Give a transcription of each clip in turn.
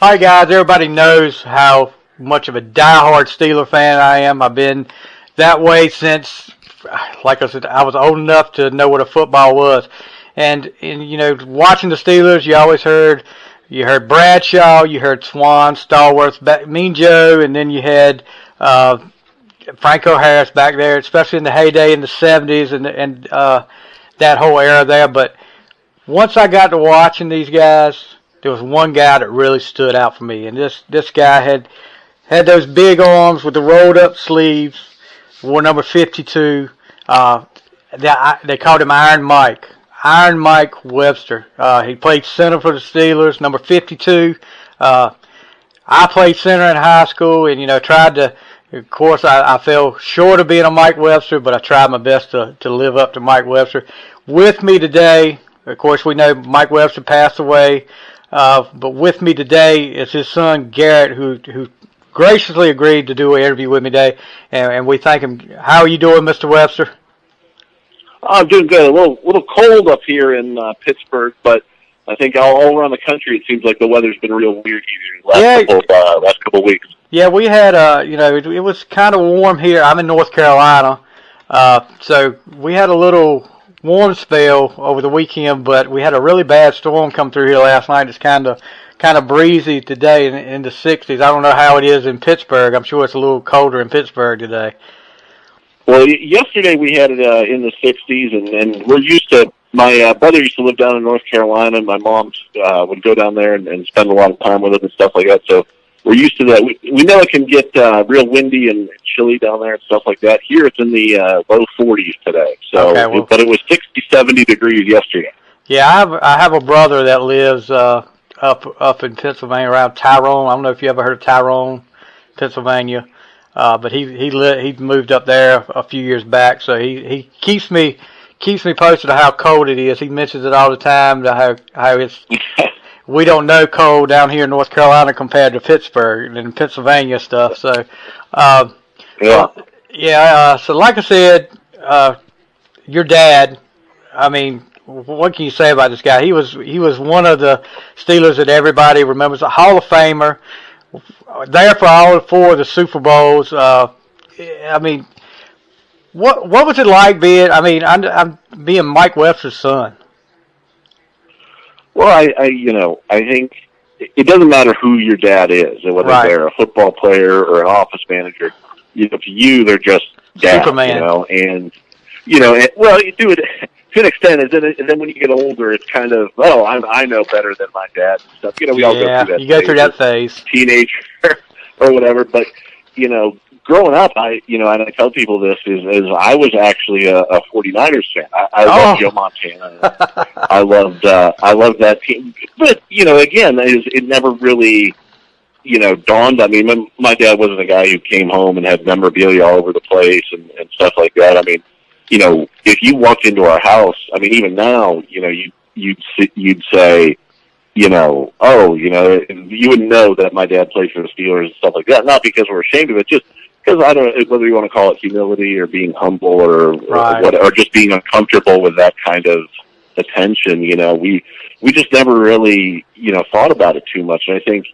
All right, guys. Everybody knows how much of a diehard Steeler fan I am. I've been that way since, like I said, I was old enough to know what a football was. And watching the Steelers, you heard Bradshaw, you heard Swan, Stallworth, Mean Joe, and then you had Franco Harris back there, especially in the heyday in the '70s and that whole era there. But once I got to watching these guys, there was one guy that really stood out for me, and this guy had those big arms with the rolled up sleeves, wore number 52. They called him Iron Mike. Iron Mike Webster. He played center for the Steelers, number 52. I played center in high school, and tried to. Of course, I fell short of being a Mike Webster, but I tried my best to live up to Mike Webster. With me today, of course, we know Mike Webster passed away. But with me today is his son Garrett, who graciously agreed to do an interview with me today, and we thank him. How are you doing, Mr. Webster? I'm doing good. A little cold up here in Pittsburgh, but I think all around the country it seems like the weather's been real weird these last couple of weeks. Yeah, we had it was kind of warm here. I'm in North Carolina, so we had a little warm spell over the weekend, but we had a really bad storm come through here last night. It's kind of breezy today in the 60s. I don't know how it is in Pittsburgh. I'm sure it's a little colder in Pittsburgh today. Well, yesterday we had it in the 60s, and we're used to. My brother used to live down in North Carolina, and my mom would go down there and spend a lot of time with us and stuff like that. So we're used to that. We know it can get real windy and chilly down there and stuff like that. Here it's in the low 40s today. So, okay, but it was 60, 70 degrees yesterday. Yeah, I have a brother that lives up in Pennsylvania around Tyrone. I don't know if you ever heard of Tyrone, Pennsylvania, but he moved up there a few years back. So he keeps me posted on how cold it is. He mentions it all the time. How it's. We don't know cold down here in North Carolina compared to Pittsburgh and Pennsylvania stuff. So, so like I said, your dad. I mean, what can you say about this guy? He was one of the Steelers that everybody remembers. A Hall of Famer, there for all four of the Super Bowls. I mean, what was it like being? I mean, I'm being Mike Webster's son. Well, I think it doesn't matter who your dad is, whether they're a football player or an office manager. To you, they're just dad. Superman. Well, you do it to an extent, and then when you get older, it's kind of, I know better than my dad and stuff. We all go through that. You go through that phase, teenager or whatever. But growing up, and I tell people this is I was actually a 49ers fan. I loved Joe Montana. I loved that team. But again, it never really dawned on me. My dad wasn't a guy who came home and had memorabilia all over the place and stuff like that. I mean, if you walked into our house, I mean, even now, you'd say, you wouldn't know that my dad played for the Steelers and stuff like that. Not because we're ashamed of it, just because I don't know whether you want to call it humility or being humble or just being uncomfortable with that kind of attention. We just never really thought about it too much. And I think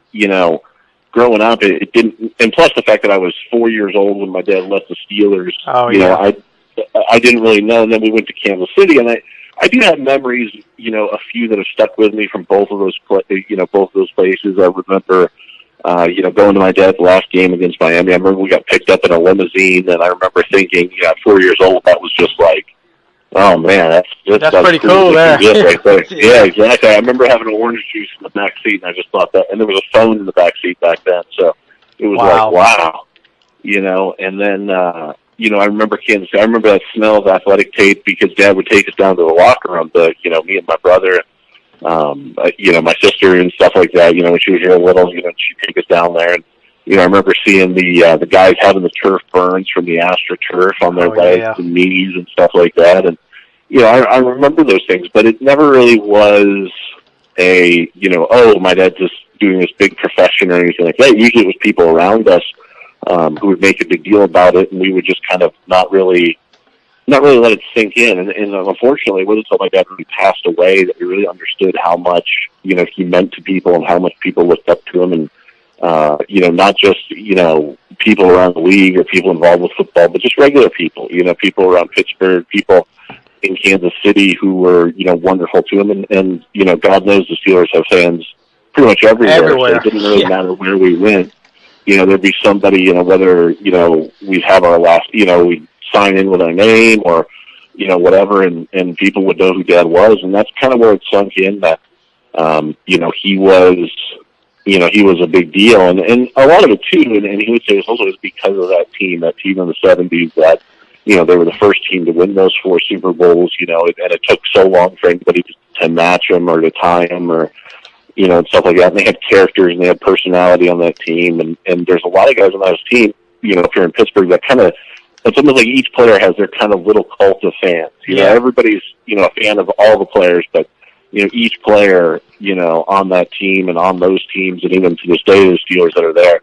growing up, it didn't. And plus the fact that I was 4 years old when my dad left the Steelers. I didn't really know. And then we went to Kansas City, and I do have memories, a few that have stuck with me from both of those places. I remember, going to my dad's last game against Miami. I remember we got picked up in a limousine, and I remember thinking, at 4 years old, that was just like, oh man, that's pretty cool there. Right there. Yeah, exactly. I remember having an orange juice in the back seat, and I just thought that, and there was a phone in the back seat back then, so it was like, wow, and then, I remember Kansas City. I remember that smell of athletic tape because Dad would take us down to the locker room, me and my brother, my sister and stuff like that. When she was here little, she'd take us down there, and I remember seeing the guys having the turf burns from the AstroTurf on their legs and knees and stuff like that. And I remember those things, but it never really was a my dad's just doing this big profession or anything like that. Usually it was people around us who would make a big deal about it, and we would just kind of not really not really let it sink in. And unfortunately, it wasn't until my dad really passed away that we really understood how much, he meant to people and how much people looked up to him. And, not just, people around the league or people involved with football, but just regular people, people around Pittsburgh, people in Kansas City who were, wonderful to him. And, God knows the Steelers have fans pretty much everywhere. So it didn't really matter where we went. There'd be somebody, whether, we'd have our last, we'd sign in with our name or, whatever, and people would know who Dad was. And that's kind of where it sunk in that, he was, he was a big deal. And a lot of it too, and he would say it was because of that team in the 70s that, they were the first team to win those 4 Super Bowls, and it took so long for anybody to match them or to tie them or, and stuff like that. And they had characters and they had personality on that team. And there's a lot of guys on that team, if you're in Pittsburgh, that kind of, it's almost like each player has their kind of little cult of fans. Everybody's, a fan of all the players, but, each player, on that team and on those teams, and even to this day, the Steelers that are there,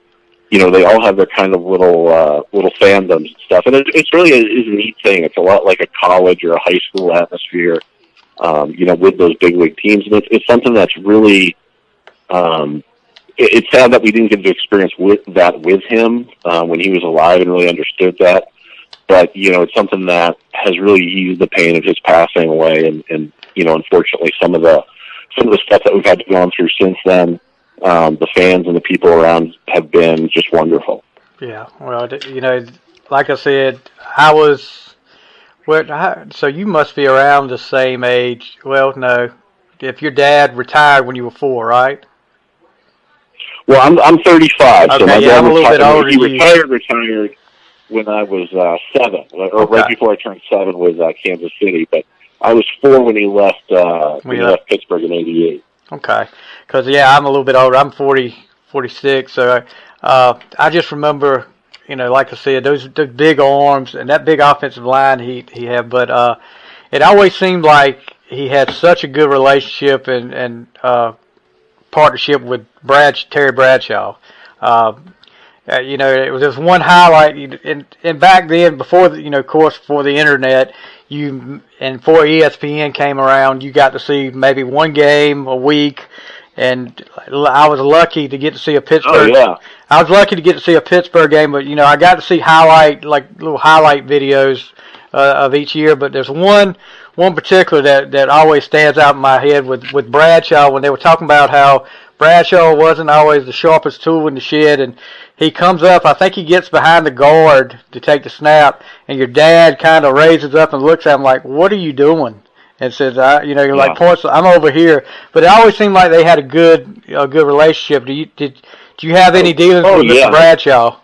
they all have their kind of little fandoms and stuff. And it's really is a neat thing. It's a lot like a college or a high school atmosphere, with those big league teams. And it's something that's really, it's sad that we didn't get to experience with him when he was alive and really understood that. But, it's something that has really eased the pain of his passing away. And unfortunately, some of the stuff that we've had to go through since then, the fans and the people around have been just wonderful. Yeah. Well, like I said, so you must be around the same age. Well, no, if your dad retired when you were 4, right? Well, I'm 35, okay, so my dad I'm a little bit older. He retired when I was 7, or right before I turned 7 was Kansas City. But I was 4 when he left. When he left Pittsburgh in '88. Okay, because I'm a little bit older. I'm 46, so I just remember, like I said, those big arms and that big offensive line he had. But it always seemed like he had such a good relationship and partnership with Terry Bradshaw. It was just one highlight, and back then, before of course, before the internet, before ESPN came around, you got to see maybe one game a week, and I was lucky to get to see a Pittsburgh. Oh, yeah. I was lucky to get to see a Pittsburgh game, but I got to see little highlight videos of each year. But there's one particular that always stands out in my head with Bradshaw, when they were talking about how Bradshaw wasn't always the sharpest tool in the shed, and he comes up, I think he gets behind the guard to take the snap, and your dad kind of raises up and looks at him like, "What are you doing?" And says, like points, "I'm over here." But it always seemed like they had a good relationship. Did you have any dealings with Mr. Bradshaw?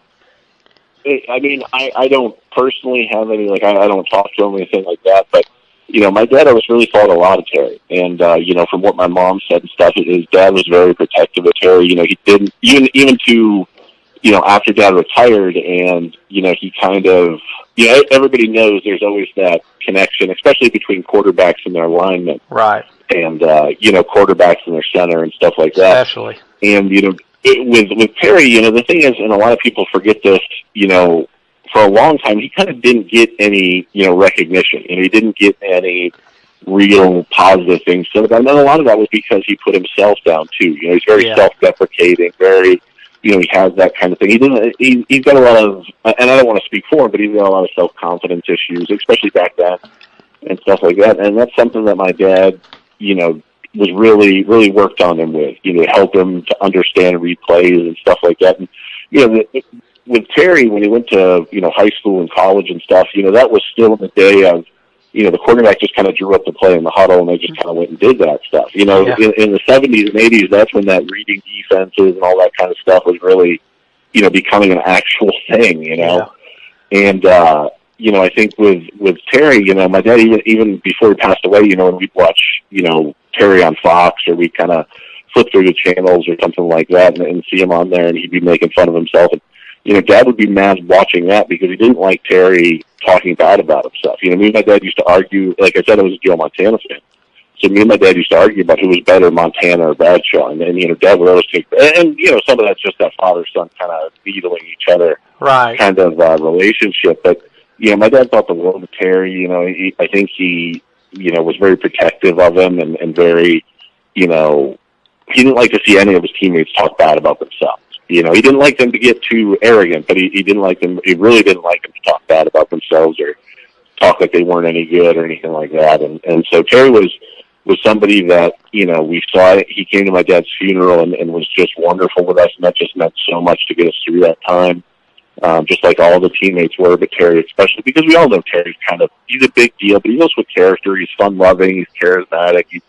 I mean, I don't personally have any, I don't talk to him or anything like that, but, my dad always really thought a lot of Terry. And, from what my mom said and stuff, his dad was very protective of Terry. He didn't, even to, after Dad retired, and, he kind of, everybody knows there's always that connection, especially between quarterbacks and their linemen. Right. And, quarterbacks and their center and stuff like that. Especially. And, with Terry, the thing is, and a lot of people forget this, for a long time, he kind of didn't get any, recognition. He didn't get any real positive things said about him. And a lot of that was because he put himself down, too. He's very self-deprecating, very, he has that kind of thing. He's got a lot of, and I don't want to speak for him, but he's got a lot of self-confidence issues, especially back then and stuff like that. And that's something that my dad, was really, really worked on him with, help him to understand and read plays and stuff like that. And, with Terry, when he went to, high school and college and stuff, that was still in the day of, the quarterback just kind of drew up the play in the huddle and they just kind of went and did that stuff. In the 70s and 80s, that's when that reading defenses and all that kind of stuff was really, becoming an actual thing, And, I think with Terry, my dad, even before he passed away, when we'd watch, Terry on Fox, or we'd kind of flip through the channels or something like that and see him on there, and he'd be making fun of himself. And, Dad would be mad watching that because he didn't like Terry talking bad about himself. Me and my dad used to argue. Like I said, I was a Joe Montana fan. So me and my dad used to argue about who was better, Montana or Bradshaw. And Dad would always take, and some of that's just that father-son kind of needling each other right. kind of relationship. But, my dad thought the world of Terry. I think he, was very protective of him and very, he didn't like to see any of his teammates talk bad about themselves. He didn't like them to get too arrogant, but he didn't like them. He really didn't like them to talk bad about themselves or talk like they weren't any good or anything like that. And so Terry was somebody that, we saw it. He came to my dad's funeral and was just wonderful with us, and that just meant so much to get us through that time. Just like all the teammates were, but Terry especially, because we all know Terry's he's a big deal, but he's also a character. He's fun-loving. He's charismatic.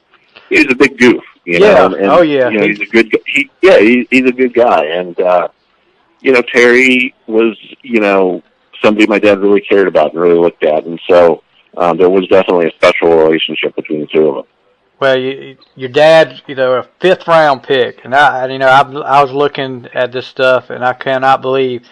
He's a big goof, yeah. And, oh, yeah. He's a good guy. He's a good guy. And, Terry was, somebody my dad really cared about and really looked at. And so there was definitely a special relationship between the two of them. Well, your dad, a fifth-round pick. And, I was looking at this stuff, and I cannot believe,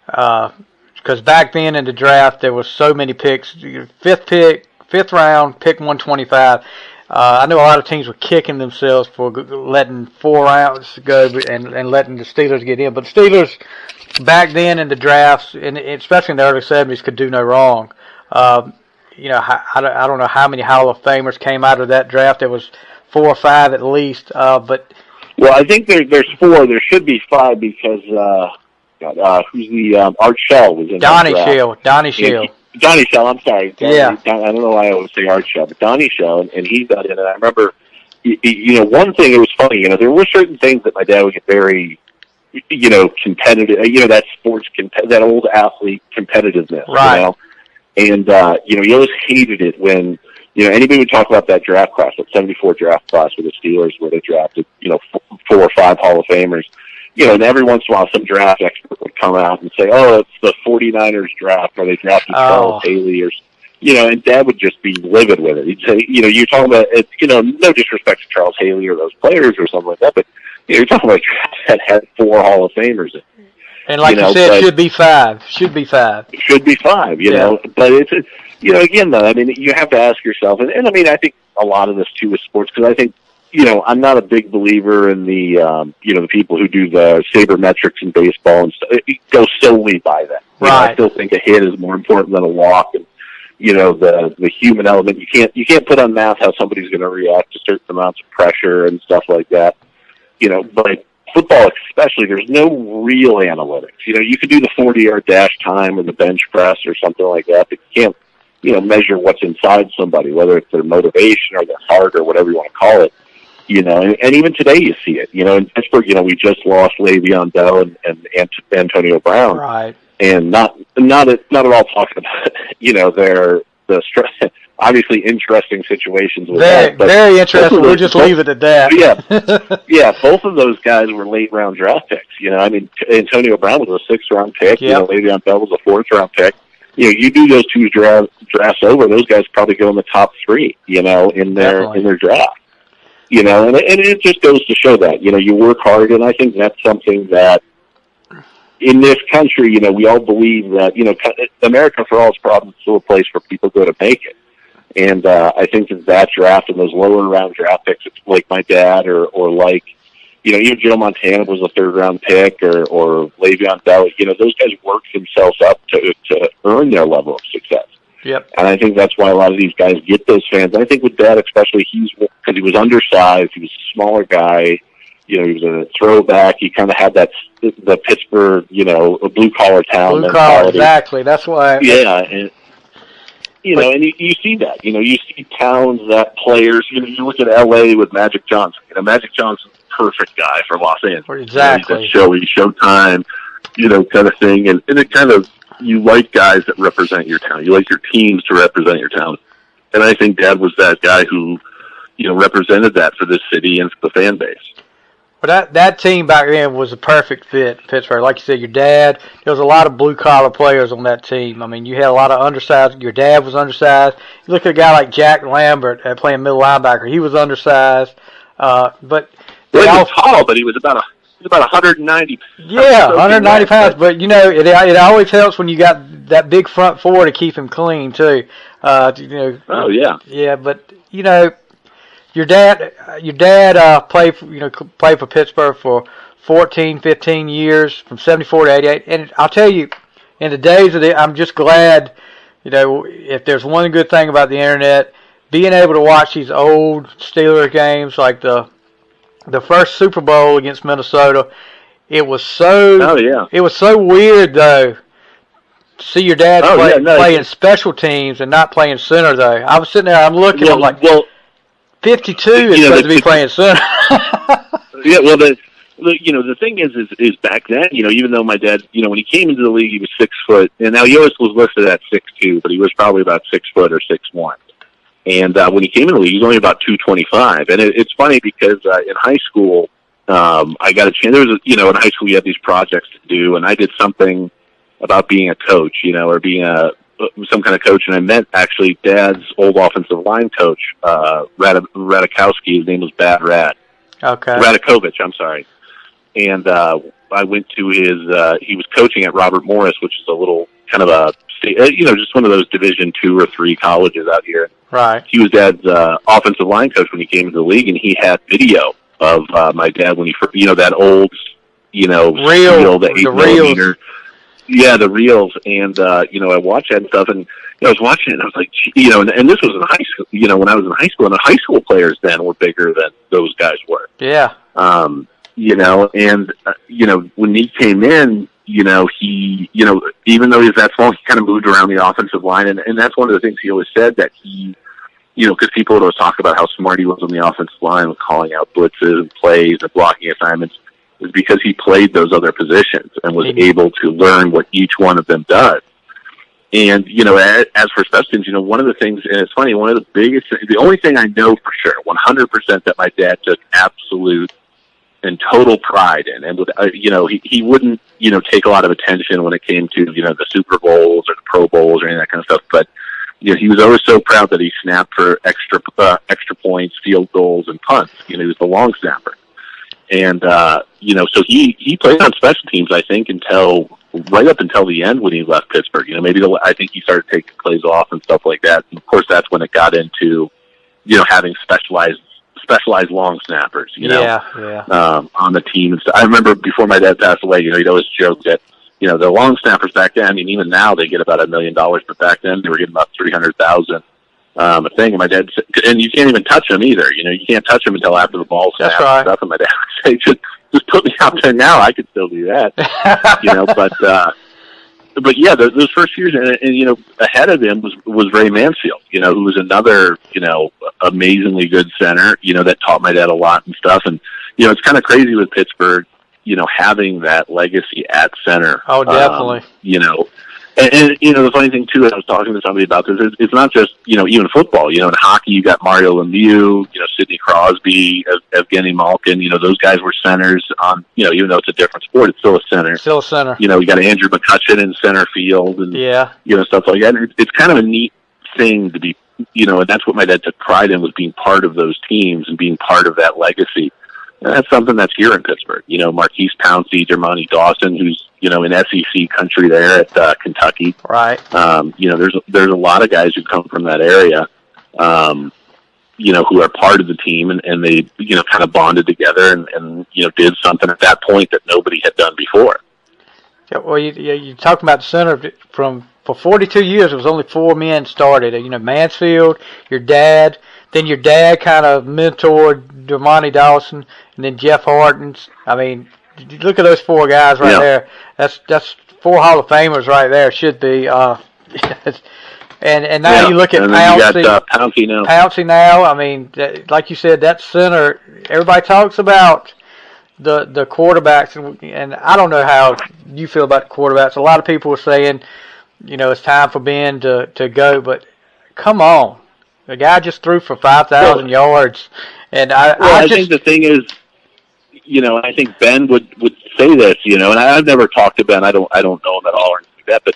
because back then in the draft, there was so many picks. Fifth round, pick 125. I know a lot of teams were kicking themselves for letting 4 rounds go and letting the Steelers get in. But the Steelers back then in the drafts, and especially in the early 70s, could do no wrong. I don't know how many Hall of Famers came out of that draft. There was 4 or 5 at least. But I think there's 4. There should be 5 because who's the Art Shell was in Donnie Shell. Donnie Shell. Donnie Shell, I'm sorry. Yeah. I don't know why I always say Art Shell, but Donnie Shell, and he got in. And I remember, one thing, it was funny, there were certain things that my dad would get very, competitive, that that old athlete competitiveness, right. And, he always hated it when, anybody would talk about that draft class, that 74 draft class with the Steelers where they drafted, 4 or 5 Hall of Famers. And every once in a while some draft expert would come out and say, oh, it's the 49ers draft where they drafted Charles Haley or, and Dad would just be livid with it. He'd say, you're talking about, no disrespect to Charles Haley or those players or something like that, but you're talking about a draft that had 4 Hall of Famers in it. And like you said, should be 5. Should be 5. Should be 5, know. But it's, again, though, I mean, you have to ask yourself, and I mean, I think a lot of this, too, is sports, because I think, I'm not a big believer in the, the people who do the sabermetrics in baseball and stuff. It goes solely by that. Right. I still think a hit is more important than a walk, and the human element. You can't put on math how somebody's going to react to certain amounts of pressure and stuff like that. But football especially, there's no real analytics. You could do the 40-yard dash time or the bench press or something like that, but you can't measure what's inside somebody, whether it's their motivation or their heart or whatever you want to call it. And even today you see it. In Pittsburgh, we just lost Le'Veon Bell and Antonio Brown. Right. And not at all talking about, the stress, obviously interesting situations with that. But very interesting. We'll just leave it at that. Yeah, both of those guys were late round draft picks. I mean, Antonio Brown was a 6th round pick. Yep. Le'Veon Bell was a 4th round pick. You do those 2 drafts over, those guys probably go in the top 3. In their draft. And it just goes to show that, you work hard, and I think that's something that in this country, we all believe that, America, for all its problems, is still a place where people go to make it. And I think that draft and those lower round draft picks, it's like my dad or like, even Joe Montana was a 3rd round pick or Le'Veon Bell, those guys worked themselves up to earn their level of success. Yep. And I think that's why a lot of these guys get those fans. And I think with Dad especially, because he was undersized, he was a smaller guy, he was a throwback. He kind of had the Pittsburgh, a blue-collar town mentality. Exactly. That's why. Yeah, and, and you see that. You see towns that players, you look at L.A. with Magic Johnson. Magic Johnson's the perfect guy for Los Angeles. Exactly. He's Showtime, kind of thing. And it kind of, you like guys that represent your town. You like your teams to represent your town. And I think Dad was that guy who, represented that for this city and for the fan base. But that team back then was a perfect fit, Pittsburgh. Like you said, your dad, there was a lot of blue-collar players on that team. I mean, you had a lot of undersized. Your dad was undersized. You look at a guy like Jack Lambert playing middle linebacker. He was undersized. But he was tall, but he was about 190. Yeah, 190 pounds. But, it always helps when you got that big front four to keep him clean, too. Oh, yeah. Yeah, but, your dad played for Pittsburgh for 14, 15 years, from 74 to 88. And I'll tell you, in the days of I'm just glad if there's one good thing about the internet, being able to watch these old Steelers games, like the first Super Bowl against Minnesota, it was so weird though to see your dad playing special teams and not playing center though. I was sitting there, I'm looking, I'm like, 52 is supposed to be playing center. Yeah, well, the thing is back then, even though my dad, when he came into the league, he was 6 foot, and now he always was listed at 6'2", but he was probably about 6 foot or 6'1". And when he came in the league, he was only about 225. And it's funny because in high school, I got a chance. There was, in high school you had these projects to do, and I did something about being a coach, or being some kind of coach. And I met actually Dad's old offensive line coach, Radikowski. His name was Bad Rad. Okay. Radakovich, I'm sorry. And I went to his. He was coaching at Robert Morris, which is a little kind of a, just one of those Division II or III colleges out here. Right. He was Dad's offensive line coach when he came into the league, and he had video of my dad when he, that old, reel, the 8mm. Yeah, the reels. And, I watched that and stuff, and I was watching it, and I was like, and this was in high school, when I was in high school, and the high school players then were bigger than those guys were. Yeah. And, when he came in, he, even though he's that small, he kind of moved around the offensive line. And that's one of the things he always said, that he, because people would always talk about how smart he was on the offensive line with calling out blitzes and plays and blocking assignments, is because he played those other positions and was able to learn what each one of them does. And, as for special teams, one of the things, and it's funny, one of the biggest, the only thing I know for sure, 100% that my dad took absolute and total pride in, and with, he wouldn't, take a lot of attention when it came to, the Super Bowls or the Pro Bowls or any of that kind of stuff. But, he was always so proud that he snapped for extra points, field goals, and punts. He was the long snapper. And, so he played on special teams, I think, right up until the end when he left Pittsburgh. I think he started taking plays off and stuff like that. And of course, that's when it got into, having specialized long snappers, on the team. And so I remember before my dad passed away, he'd always joke that, the long snappers back then, I mean, even now they get about $1 million, but back then they were getting about $300,000 a thing. And my dad said, and you can't even touch them either. You can't touch them until after the ball snaps. That's right. And stuff. And my dad would say, just put me out there now. I could still do that, But yeah, those first years, and ahead of him was Ray Mansfield, who was another, amazingly good center, that taught my dad a lot and stuff. And it's kind of crazy with Pittsburgh, having that legacy at center. Oh, definitely. And the funny thing too, I was talking to somebody about this. It's not just even football. In hockey, you got Mario Lemieux, Sidney Crosby, Evgeny Malkin. Those guys were centers on. Even though it's a different sport, it's still a center. Still a center. You got Andrew McCutcheon in center field, and stuff like that. And it's kind of a neat thing to be. And that's what my dad took pride in, was being part of those teams and being part of that legacy. And that's something that's here in Pittsburgh. Marquise Pouncey, Dermontti Dawson, who's, in SEC country there at Kentucky. Right. There's a lot of guys who come from that area, who are part of the team, and they, kind of bonded together and did something at that point that nobody had done before. Yeah, well, you talked about the center for 42 years, it was only 4 men started. Mansfield, your dad. Then your dad kind of mentored Dermontti Dawson, and then Jeff Horton. I mean, look at those 4 guys right there. That's 4 Hall of Famers right there. Should be. And now you look at Pouncey. Pouncey now. I mean, like you said, that center. Everybody talks about the quarterbacks, and I don't know how you feel about the quarterbacks. A lot of people are saying, it's time for Ben to go, but come on. The guy just threw for 5,000 yards, and I think the thing is, I think Ben would say this, and I've never talked to Ben. I don't know him at all or anything like that, but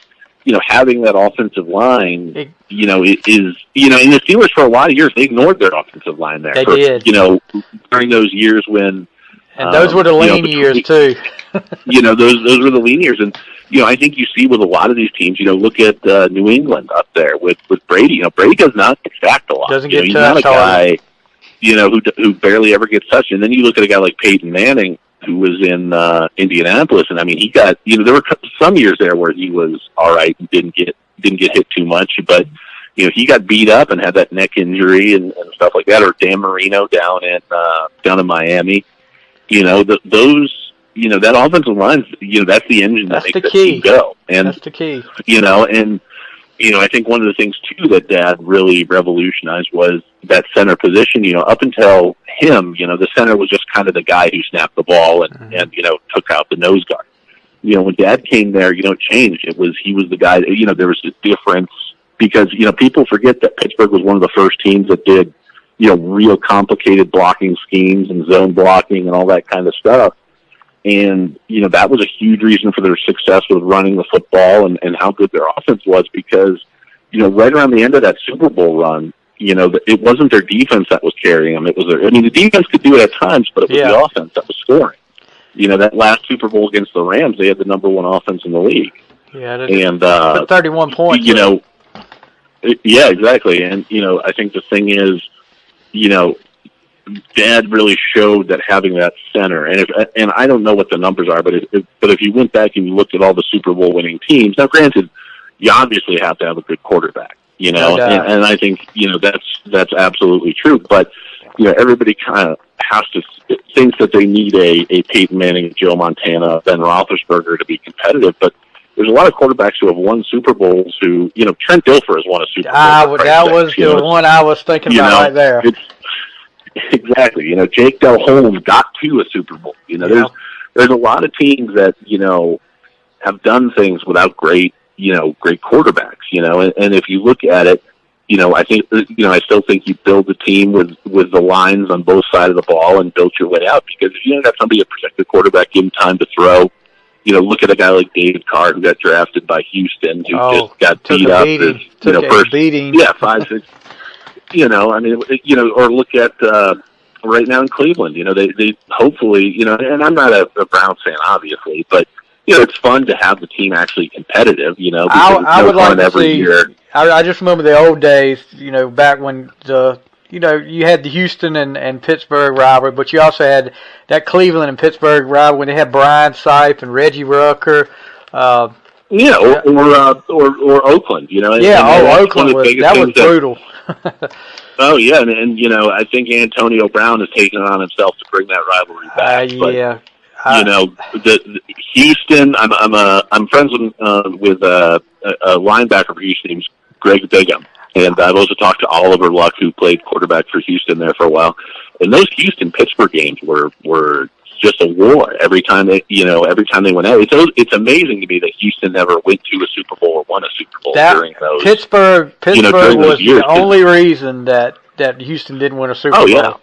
having that offensive line, it is, in the Steelers for a lot of years they ignored their offensive line there. They did, during those years when, and those were the lean years too. Those were the lean years, and I think you see with a lot of these teams, look at New England up there with Brady. Brady does not get sacked a lot. Doesn't get he's touched. Not a guy, who barely ever gets touched. And then you look at a guy like Peyton Manning, who was in Indianapolis, and I mean, he got, there were some years there where he was all right and didn't get didn't get hit too much, but he got beat up and had that neck injury and stuff like that. Or Dan Marino down in Miami. Those that offensive line, that's the engine that makes the team go. And that's the key. I think one of the things too that Dad really revolutionized was that center position. Up until him, the center was just kind of the guy who snapped the ball and took out the nose guard. When Dad came there, it changed. He was the guy. There was a difference because people forget that Pittsburgh was one of the first teams that did real complicated blocking schemes and zone blocking and all that kind of stuff. And, that was a huge reason for their success with running the football and how good their offense was because, right around the end of that Super Bowl run, it wasn't their defense that was carrying them. It was the defense could do it at times, but it was the offense that was scoring. That last Super Bowl against the Rams, they had the number one offense in the league. Yeah, and 31 points. Yeah, exactly. And, I think the thing is, Dad really showed that having that center, and I don't know what the numbers are, but if you went back and you looked at all the Super Bowl winning teams, now granted, you obviously have to have a good quarterback, and I think that's absolutely true. But everybody kind of has to think that they need a Peyton Manning, Joe Montana, Ben Roethlisberger to be competitive, but there's a lot of quarterbacks who have won Super Bowls who, Trent Dilfer has won a Super Bowl. That was the one I was thinking about right there. Exactly. Jake Del Holmes got to a Super Bowl. There's a lot of teams that, have done things without great quarterbacks, and if you look at it, I think, I still think you build the team with the lines on both sides of the ball and build your way out because if you don't have somebody to protect the quarterback, give him time to throw. Look at a guy like David Carr who got drafted by Houston who just got beat up. First beating. Yeah, 5-6. Or look at right now in Cleveland. They hopefully, and I'm not a Browns fan, obviously, but it's fun to have the team actually competitive. Because I would like to every see. Year. I just remember the old days. Back when you had the Houston and Pittsburgh rivalry, but you also had that Cleveland and Pittsburgh rivalry when they had Brian Sipe and Reggie Rucker. Or Oakland. Oakland was brutal. Oh yeah, and I think Antonio Brown has taken it on himself to bring that rivalry back. The Houston. I'm friends with a linebacker for Houston named Greg Bigham, and I've also talked to Oliver Luck, who played quarterback for Houston there for a while. And those Houston-Pittsburgh games were just a war every time they went out. It's amazing to me that Houston never went to a Super Bowl or won a Super Bowl during those. Pittsburgh was the only reason that Houston didn't win a Super Bowl. Yeah.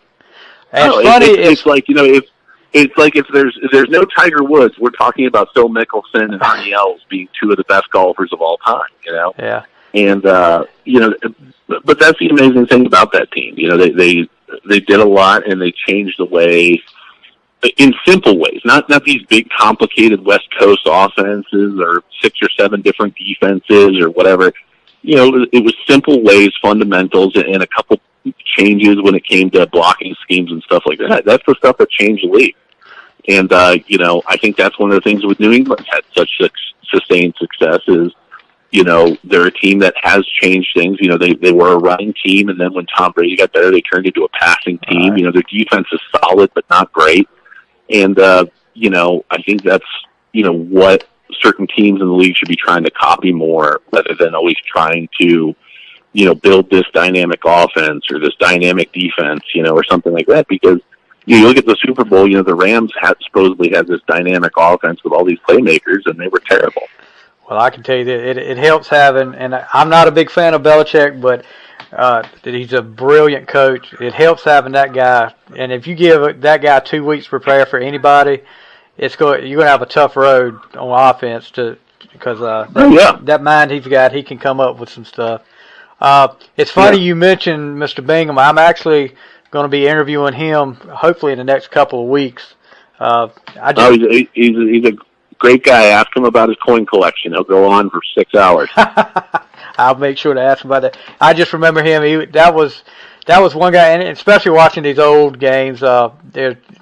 And it's like if there's no Tiger Woods, we're talking about Phil Mickelson and Arnie Els being two of the best golfers of all time. Yeah. And but that's the amazing thing about that team. They did a lot and they changed the way. In simple ways, not these big complicated West Coast offenses or 6 or 7 different defenses or whatever. It was simple ways, fundamentals, and a couple changes when it came to blocking schemes and stuff like that. That's the stuff that changed the league. And, I think that's one of the things with New England had such sustained success is, they're a team that has changed things. They were a running team, and then when Tom Brady got better, they turned into a passing team. Right. Their defense is solid but not great. And, I think that's, what certain teams in the league should be trying to copy more rather than always trying to, build this dynamic offense or this dynamic defense, or something like that. Because you look at the Super Bowl, the Rams supposedly had this dynamic offense with all these playmakers, and they were terrible. Well, I can tell you that it helps having, and I'm not a big fan of Belichick, but that he's a brilliant coach. It helps having that guy, and if you give that guy 2 weeks to prepare for anybody, you're going to have a tough road on offense because that mind he's got, he can come up with some stuff. It's funny you mentioned Mr. Bingham. I'm actually going to be interviewing him hopefully in the next couple of weeks. He's a great guy. Ask him about his coin collection. He'll go on for 6 hours. I'll make sure to ask him about that. I just remember him. That was one guy, and especially watching these old games. The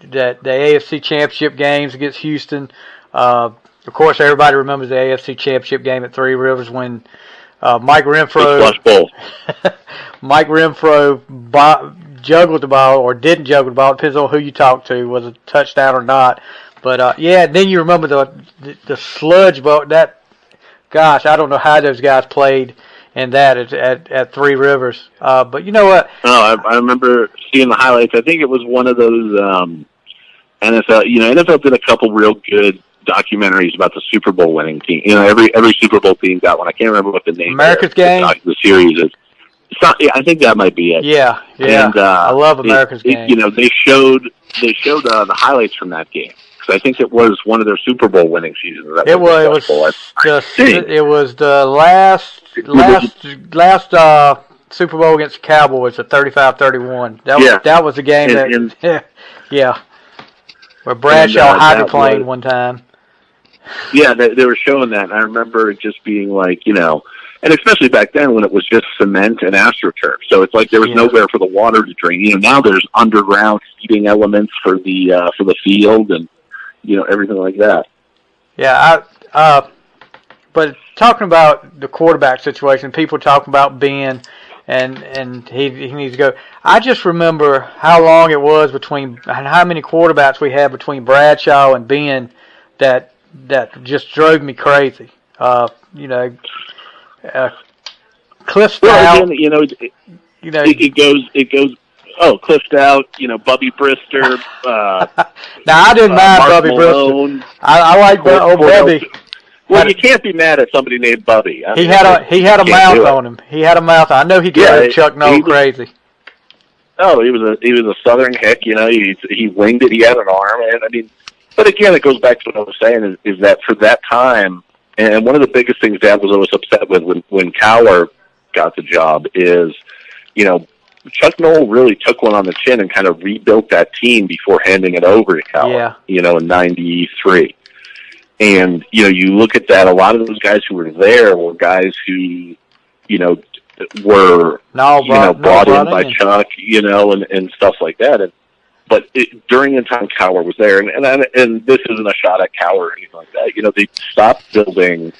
AFC Championship games against Houston. Of course, everybody remembers the AFC Championship game at Three Rivers when Mike Renfro. Flush bowl. Mike Renfro juggled the ball or didn't juggle the ball. Depends on who you talk to, was it a touchdown or not. But then you remember the sludge bowl. That, gosh, I don't know how those guys played in that at Three Rivers. But you know what? Oh, I remember seeing the highlights. I think it was one of those NFL. NFL did a couple real good documentaries about the Super Bowl winning team. Every Super Bowl team got one. I can't remember what the name. America's Game. The series is. It's not. Yeah, I think that might be it. Yeah. And, I love America's Game. They showed the highlights from that game. Because I think it was one of their Super Bowl winning seasons. It was the last Super Bowl against the Cowboys at 35-31. That was the game where Bradshaw hydroplaned one time. Yeah, they were showing that, and I remember it just being like, and especially back then when it was just cement and AstroTurf. So it's like there was nowhere for the water to drain. Now there's underground heating elements for the field and everything like that. Yeah, but talking about the quarterback situation, people talking about Ben and he needs to go. I just remember how long it was between and how many quarterbacks we had between Bradshaw and Ben that just drove me crazy. Cliff Stout. Well, it goes. Oh, Cliff Stout. Bubby Brister. Now I didn't mind Mark Bubby Malone, Brister. I like Bubby. Well, you can't be mad at somebody named Bubby. He had a mouth on him. He had a mouth. I know he drove Chuck Noll crazy. Oh, he was a Southern hick. He winged it. He had an arm, and but again, it goes back to what I was saying is that for that time, and one of the biggest things Dad was always upset with when Cowher got the job is, Chuck Noll really took one on the chin and kind of rebuilt that team before handing it over to Cowher. In '93. And, you look at that, a lot of those guys who were there were guys who, were, brought in by Chuck, and stuff like that. But during the time Cowher was there, and this isn't a shot at Cowher or anything like that, they stopped building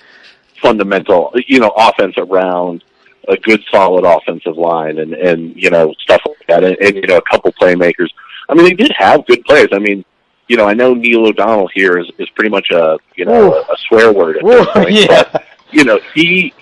fundamental, offense around a good, solid offensive line and stuff like that, and a couple playmakers. They did have good players. I know Neil O'Donnell here is pretty much a swear word at this point. Yeah. But, he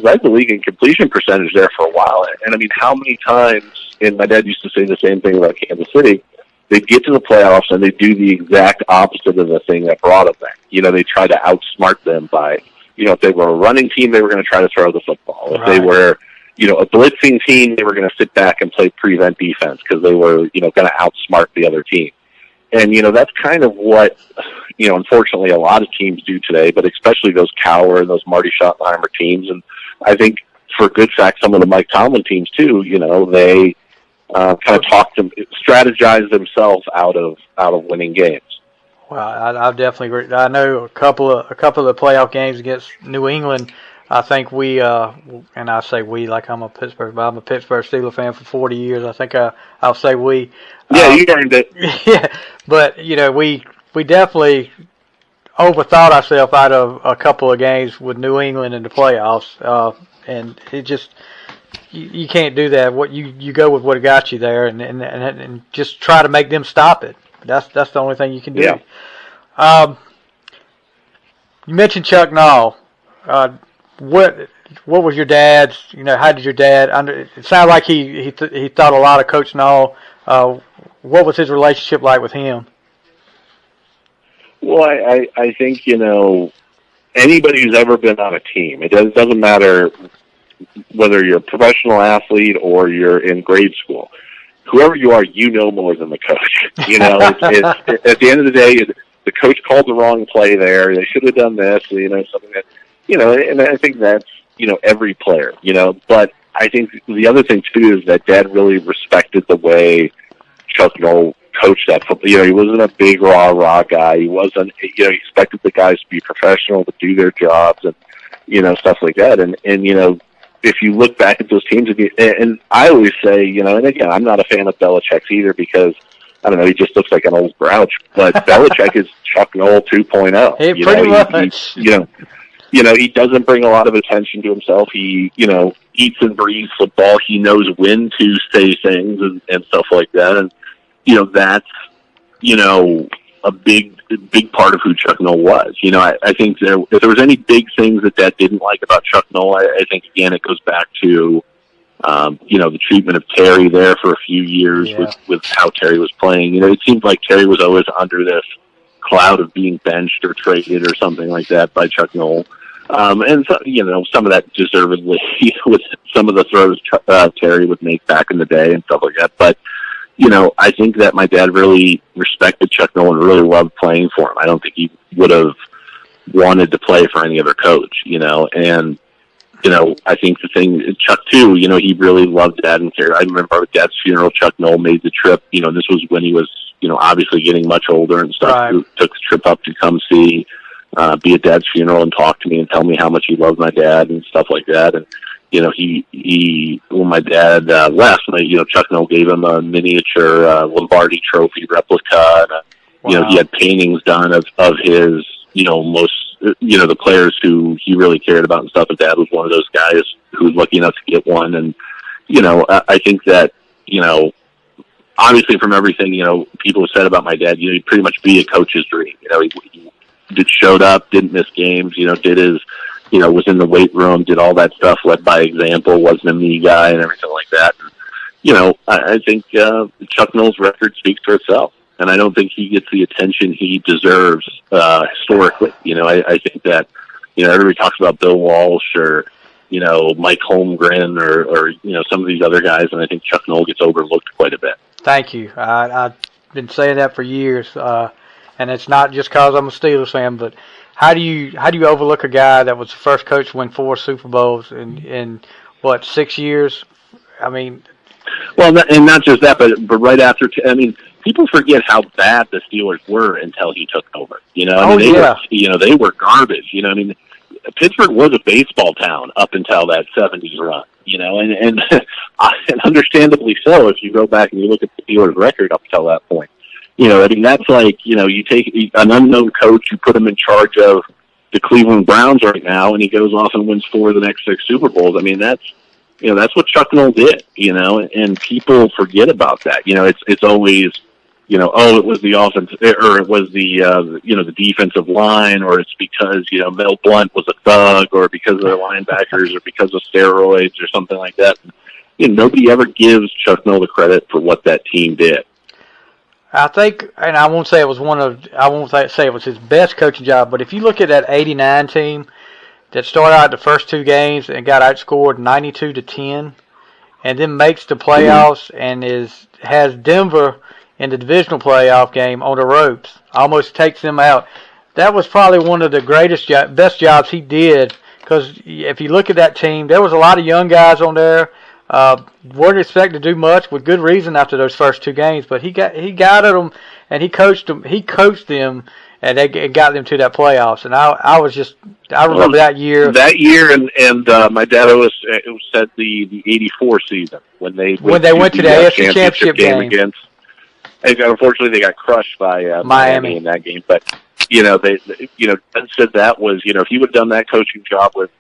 led the league in completion percentage there for a while. And how many times, and my dad used to say the same thing about Kansas City, they'd get to the playoffs and they'd do the exact opposite of the thing that brought them there. They try to outsmart them by, if they were a running team, they were going to try to throw the football. If they were, a blitzing team, they were going to sit back and play prevent defense because they were, going to outsmart the other team. And, that's kind of what, unfortunately a lot of teams do today, but especially those Cowher and those Marty Schottenheimer teams. And I think for good fact, some of the Mike Tomlin teams too, they kind of strategize themselves out of winning games. Well, I definitely agree. I know a couple of the playoff games against New England. I think we, and I say we like I'm a Pittsburgh Steelers fan for 40 years. I think I'll say we. Yeah, you earned it. Yeah, but we definitely overthought ourselves out of a couple of games with New England in the playoffs, and it just you can't do that. What you go with what got you there, and just try to make them stop it. That's the only thing you can do. Yeah. You mentioned Chuck Noll. What was your dad's? How did your dad? It sounded like he thought a lot of Coach Noll. What was his relationship like with him? Well, I think anybody who's ever been on a team, it doesn't matter whether you're a professional athlete or you're in grade school. Whoever you are, more than the coach. It's at the end of the day, the coach called the wrong play there. They should have done this. Something that. And I think that's, every player, but I think the other thing too is that Dad really respected the way Chuck Noll coached that football. He wasn't a big rah guy. He wasn't, he expected the guys to be professional, to do their jobs and, stuff like that. And if you look back at those teams, and I always say, and again, I'm not a fan of Belichick's either because, I don't know, he just looks like an old grouch, but Belichick is Chuck Noll 2.0. Pretty much. he doesn't bring a lot of attention to himself. He, eats and breathes football. He knows when to say things and stuff like that. And, that's, a big part of who Chuck Noll was. I think if there was any big things that Dad didn't like about Chuck Noll, I think, again, it goes back to, the treatment of Terry there for a few years with how Terry was playing. It seemed like Terry was always under this cloud of being benched or traded or something like that by Chuck Noll. And so, some of that deservedly with some of the throws Terry would make back in the day and stuff like that. But, I think that my dad really respected Chuck Noll and really loved playing for him. I don't think he would have wanted to play for any other coach, and, I think the thing, Chuck too, he really loved Dad and Terry. I remember at Dad's funeral, Chuck Noll made the trip. This was when he was, obviously getting much older and stuff. Right. He took the trip up to come see, be at Dad's funeral and talk to me and tell me how much he loved my dad and stuff like that. And, he when my dad left, Chuck Noll gave him a miniature Lombardi Trophy replica. And, he had paintings done of his, most, the players who he really cared about and stuff. And Dad was one of those guys who was lucky enough to get one. And, I think that, obviously from everything, people have said about my dad, he'd pretty much be a coach's dream. He showed up, didn't miss games, did his, was in the weight room, did all that stuff, led by example, wasn't a me guy and everything like that. And, I think Chuck Noll's record speaks for itself, and I don't think he gets the attention he deserves historically. I think that, everybody talks about Bill Walsh or, Mike Holmgren or some of these other guys, and I think Chuck Noll gets overlooked quite a bit. Thank you. I've been saying that for years, and it's not just because I'm a Steelers fan, but how do you overlook a guy that was the first coach to win 4 Super Bowls in 6 years? I mean, well, and not just that, but right after. People forget how bad the Steelers were until he took over. They were garbage. Pittsburgh was a baseball town up until that '70s run. And understandably so if you go back and you look at the Steelers' record up until that point. That's like, you take an unknown coach, you put him in charge of the Cleveland Browns right now, and he goes off and wins 4 of the next 6 Super Bowls. That's what Chuck Noll did, and people forget about that. It's always, it was the offense, or it was the defensive line, or it's because, Mel Blount was a thug, or because of their linebackers, or because of steroids, or something like that. Nobody ever gives Chuck Noll the credit for what that team did. I think, and I won't say it was say it was his best coaching job, but if you look at that '89 team that started out the first 2 games and got outscored 92-10, and then makes the playoffs and has Denver in the divisional playoff game on the ropes, almost takes them out. That was probably one of the best jobs he did, because if you look at that team, there was a lot of young guys on there. Weren't expected to do much, with good reason, after those first 2 games. But he guided them, and he coached them. He coached them, and they got them to that playoffs. And I remember that year. That year, and my dad always said the '84 season when they went to the AFC Championship game against. Unfortunately, they got crushed by Miami in that game. But they Ben said that was if he would have done that coaching job with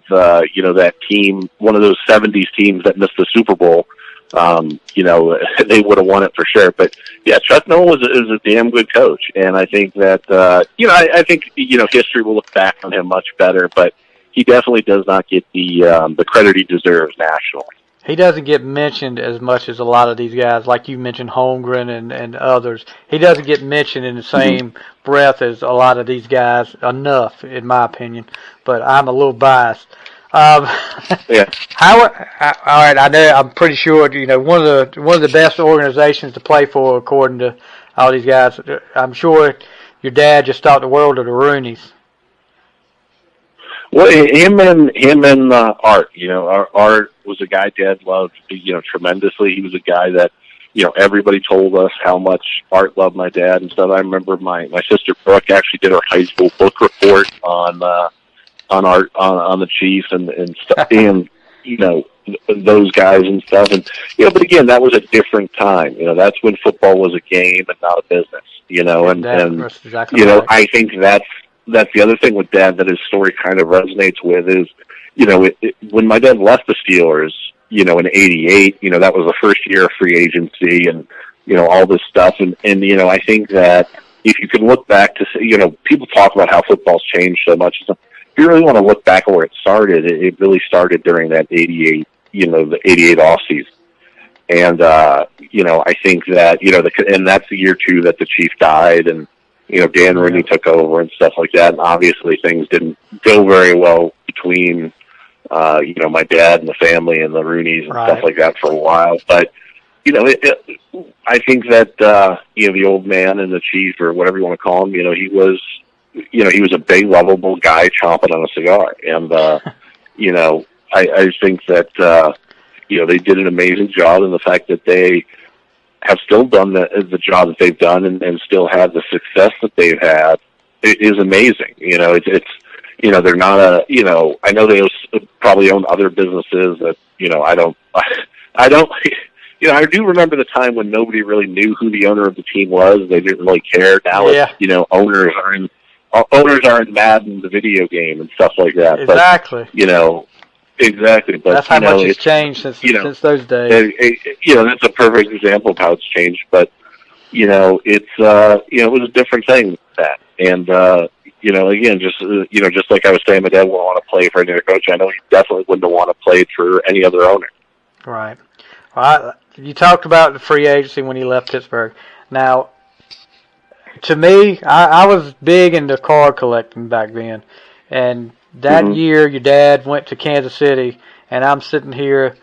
that team, one of those '70s teams that missed the Super Bowl, they would have won it for sure. But yeah, Chuck Noll is a damn good coach, and I think that I think history will look back on him much better. But he definitely does not get the credit he deserves nationally. He doesn't get mentioned as much as a lot of these guys, like you mentioned, Holmgren and others. He doesn't get mentioned in the same breath as a lot of these guys enough, in my opinion. But I'm a little biased. Yeah. All right. I know. I'm pretty sure. One of the best organizations to play for, according to all these guys. I'm sure your dad just thought the world of the Rooneys. Well, him and Art. Art was a guy Dad loved, tremendously. He was a guy that, everybody told us how much Art loved my dad and stuff. I remember my sister Brooke actually did her high school book report on Art, on the Chiefs and stuff, and those guys and stuff. And but again, that was a different time. That's when football was a game and not a business. And that's exactly right. I think that's the other thing with Dad that his story kind of resonates with is, when my dad left the Steelers, in '88, that was the first year of free agency and, all this stuff. And I think that if you can look back to, people talk about how football's changed so much. If you really want to look back at where it started, it really started during that '88, the '88 off season. And, I think that, and that's the year too that the Chief died and, Dan Rooney took over and stuff like that. And obviously things didn't go very well between, my dad and the family and the Rooneys and stuff like that for a while. But, I think that, the old man and the Chief or whatever you want to call him, he was a big, lovable guy chomping on a cigar. And, I think that, they did an amazing job, and the fact that they have still done the job that they've done and still have the success that they've had is amazing. It's they're not I know they probably own other businesses that, I don't, I do remember the time when nobody really knew who the owner of the team was. They didn't really care. Now it's, owners are in Madden, the video game, and stuff like that. Exactly. But, exactly. But that's how much it's changed since those days. That's a perfect example of how it's changed. But, it was a different thing than that. And, again, just like I was saying, my dad wouldn't want to play for any other coach. I know he definitely wouldn't want to play for any other owner. Right. Well, you talked about the free agency when he left Pittsburgh. Now, to me, I was big into card collecting back then. And that year, your dad went to Kansas City, and I'm sitting here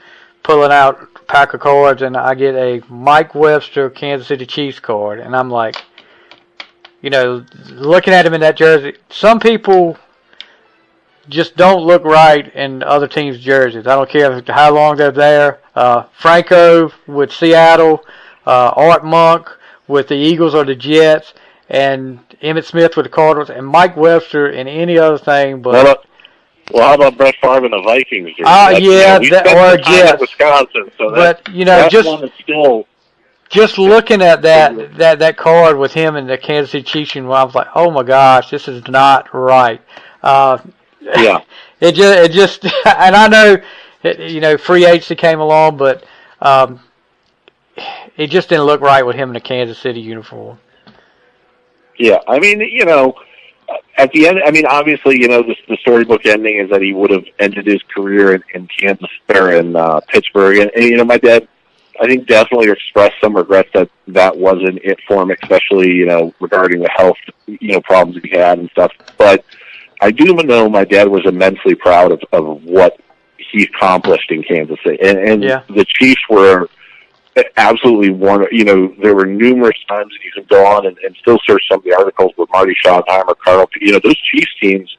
pulling out a pack of cards, and I get a Mike Webster Kansas City Chiefs card. And I'm like, looking at him in that jersey, some people just don't look right in other teams' jerseys. I don't care how long they're there. Franco with Seattle, Art Monk with the Eagles or the Jets, and Emmitt Smith with the Cardinals, and Mike Webster in any other thing but... Well, how about Brett Favre and the Vikings jersey? Or Jets. Wisconsin, so but, just looking at that card with him and the Kansas City Chiefs, I was like, oh my gosh, this is not right. Yeah. It just, and I know, free agency came along, but it just didn't look right with him in the Kansas City uniform. Yeah, I mean, at the end, obviously, the storybook ending is that he would have ended his career in Kansas or in Pittsburgh, and my dad, I think, definitely expressed some regrets that wasn't it for him, especially regarding the health problems he had and stuff. But I do know my dad was immensely proud of what he accomplished in Kansas City, and the Chiefs were absolutely one. There were numerous times that you can go on and still search some of the articles with Marty Schottenheimer, Carl. Those Chiefs teams,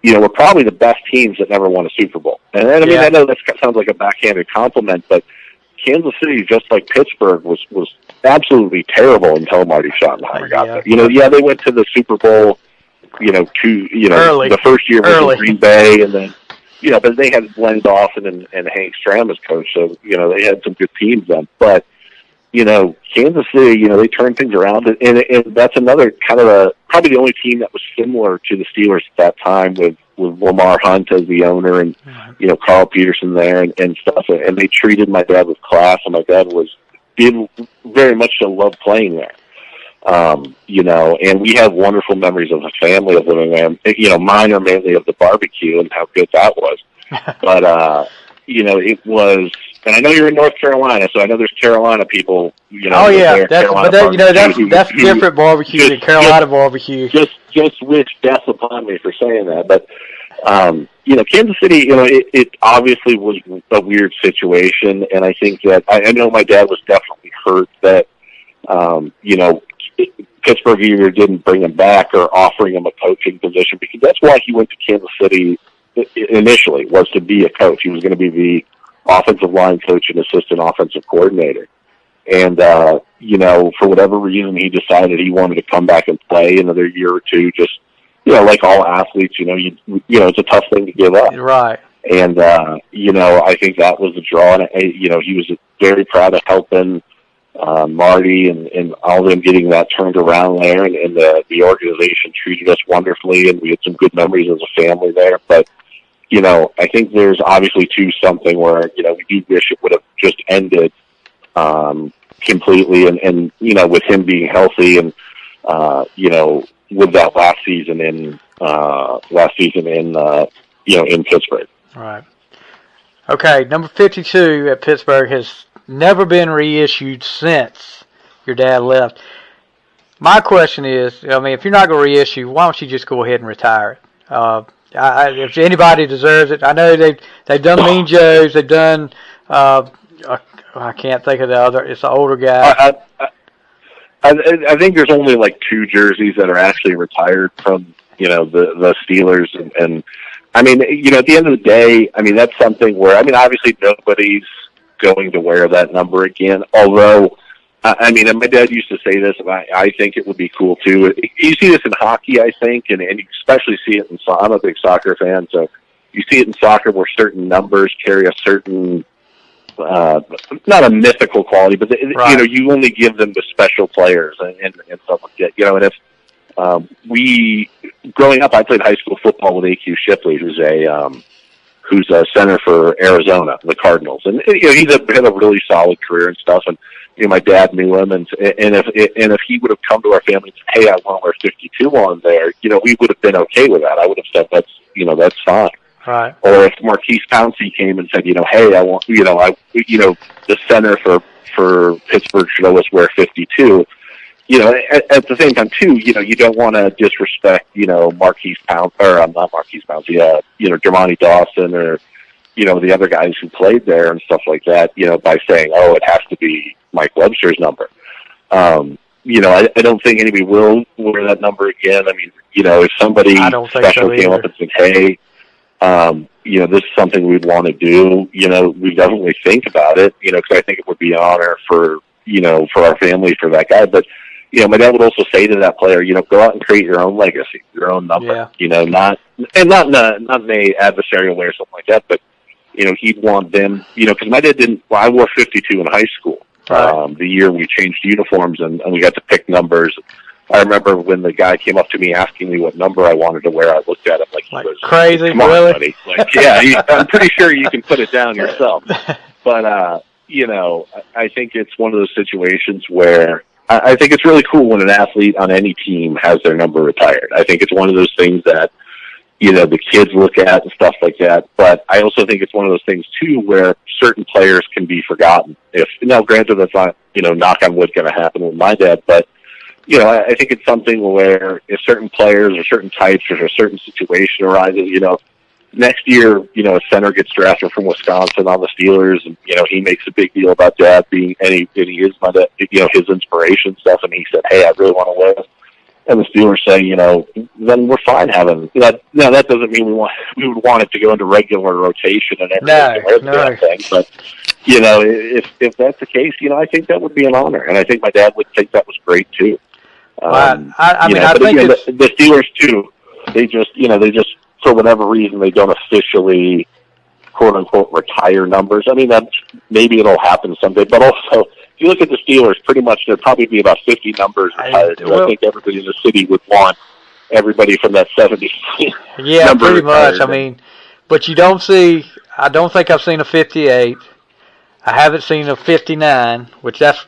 were probably the best teams that never won a Super Bowl. And I know that sounds like a backhanded compliment, but Kansas City, just like Pittsburgh, was absolutely terrible until Marty Schottenheimer got there. They went to the Super Bowl, early. The first year was in Green Bay, and then, but they had Glenn Dawson and Hank Stram as coach, so, they had some good teams then. But, Kansas City, they turned things around, and that's another kind of probably the only team that was similar to the Steelers at that time with Lamar Hunt as the owner and, Carl Peterson there and stuff. And they treated my dad with class, and my dad did very much so love playing there. And we have wonderful memories of the family of living there. Mine are mainly of the barbecue and how good that was. But, it was, and I know you're in North Carolina, so I know there's Carolina people, Oh yeah, that's different barbecue than Carolina barbecue. Just wish death upon me for saying that. But, Kansas City, it obviously was a weird situation, and I think that, I know my dad was definitely hurt that, Pittsburgh either didn't bring him back or offering him a coaching position, because that's why he went to Kansas City initially, was to be a coach. He was going to be the offensive line coach and assistant offensive coordinator. And, for whatever reason, he decided he wanted to come back and play another year or two, just, like all athletes, it's a tough thing to give up. Right. And, I think that was the draw. And, he was very proud of helping, Marty and all of them getting that turned around there, and the organization treated us wonderfully, and we had some good memories as a family there. But, I think there's obviously too something where, we do wish it would have just ended completely, and with him being healthy and, with that last season in Pittsburgh. All right. Okay, number 52 at Pittsburgh has never been reissued since your dad left. My question is, if you're not going to reissue, why don't you just go ahead and retire it? If anybody deserves it, I know they've done Mean Joe's, they've done. I can't think of the other. It's an older guy. I think there's only like 2 jerseys that are actually retired from the Steelers, and I mean, at the end of the day, I mean, that's something where, I mean, obviously nobody's going to wear that number again, although, I mean, and my dad used to say this, and I think it would be cool too. You see this in hockey, I think, and you especially see it in soccer. I'm a big soccer fan, so you see it in soccer where certain numbers carry a certain, not a mythical quality, but right. You only give them to special players and stuff like that. And if growing up, I played high school football with A.Q. Shipley, who's a center for Arizona, the Cardinals, and he's had a really solid career and stuff. And my dad knew him, and if he would have come to our family and said, "Hey, I want to wear 52 on there," we would have been okay with that. I would have said that's fine. Right. Or if Marquise Pouncey came and said, "Hey, I want the center for Pittsburgh should always wear 52." At the same time too, you don't want to disrespect, Marquise Pouncey, or not Marquise Pouncey, Jermani Dawson, or the other guys who played there and stuff like that, by saying, "Oh, it has to be Mike Webster's number." I don't think anybody will wear that number again. I mean, if somebody special came up and said, "Hey, this is something we'd want to do," we definitely think about it, because I think it would be an honor for our family, for that guy. But, my dad would also say to that player, go out and create your own legacy, your own number, not in a adversarial way or something like that, but, he'd want them, because my dad I wore 52 in high school, right. The year we changed uniforms and we got to pick numbers. I remember when the guy came up to me asking me what number I wanted to wear, I looked at him like he was crazy, "Come on, really?" buddy. Like, yeah, I'm pretty sure you can put it down yourself. But, I think it's one of those situations where I think it's really cool when an athlete on any team has their number retired. I think it's one of those things that, the kids look at and stuff like that. But I also think it's one of those things, too, where certain players can be forgotten. Now, granted, that's not, knock on wood, going to happen with my dad, but I think it's something where if certain players or certain types or a certain situation arises, next year, a center gets drafted from Wisconsin on the Steelers, and, he makes a big deal about Dad being, and he is my dad, his inspiration stuff, and he said, "Hey, I really want to wear this." And the Steelers say, then we're fine having that. Now, that doesn't mean we would want it to go into regular rotation and everything. No. Thing, but, if that's the case, I think that would be an honor, and I think my dad would think that was great, too. I think again, the Steelers too. They just for whatever reason they don't officially, quote unquote, retire numbers. I mean, maybe it'll happen someday. But also, if you look at the Steelers, pretty much there'd probably be about 50 numbers retired. I think everybody in the city would want everybody from that 70. Yeah, pretty much. I mean, but you don't see. I don't think I've seen a 58. I haven't seen a 59, which that's.